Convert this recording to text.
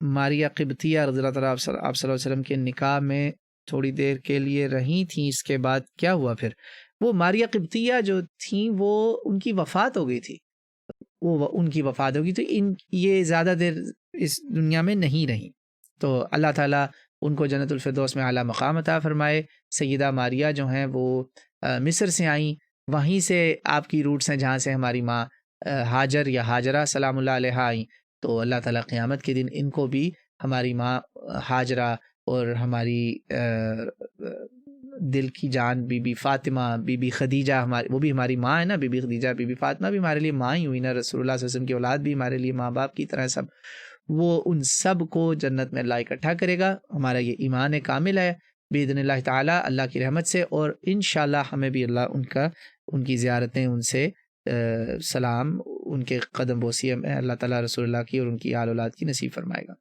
ماریہ قبطیہ رضی اللہ تعالیٰ آپ صلی اللہ علیہ وسلم کے نکاح میں تھوڑی دیر کے لیے رہی تھیں، اس کے بعد کیا ہوا پھر؟ وہ ماریہ قبطیہ جو تھیں وہ ان کی وفات ہو گئی تھی، ان کی وفات ہوگی تو یہ زیادہ دیر اس دنیا میں نہیں رہیں، تو اللہ تعالیٰ ان کو جنت الفردوس میں اعلیٰ مقام عطا فرمائے۔ سیدہ ماریہ جو ہیں وہ مصر سے آئیں، وہیں سے آپ کی روٹس ہیں جہاں سے ہماری ماں ہاجر یا ہاجرہ سلام اللہ علیہا آئیں، تو اللہ تعالیٰ قیامت کے دن ان کو بھی ہماری ماں ہاجرہ اور ہماری دل کی جان بی بی فاطمہ، بی بی خدیجہ، ہماری وہ بھی ہماری ماں ہے نا، بی بی خدیجہ، بی بی فاطمہ بھی ہمارے لیے ماں ہی ہوئی نا، رسول اللہ صلی اللہ علیہ وسلم کی اولاد بھی ہمارے لیے ماں باپ کی طرح سب، وہ ان سب کو جنت میں اللہ اکٹھا کرے گا۔ ہمارا یہ ایمان کامل ہے باذن اللہ تعالیٰ اللہ کی رحمت سے، اور انشاءاللہ ہمیں بھی اللہ ان کی زیارتیں، ان سے سلام، ان کے قدم بوسی اللہ تعالیٰ رسول اللہ کی اور ان کی آل اولاد کی نصیب فرمائے گا۔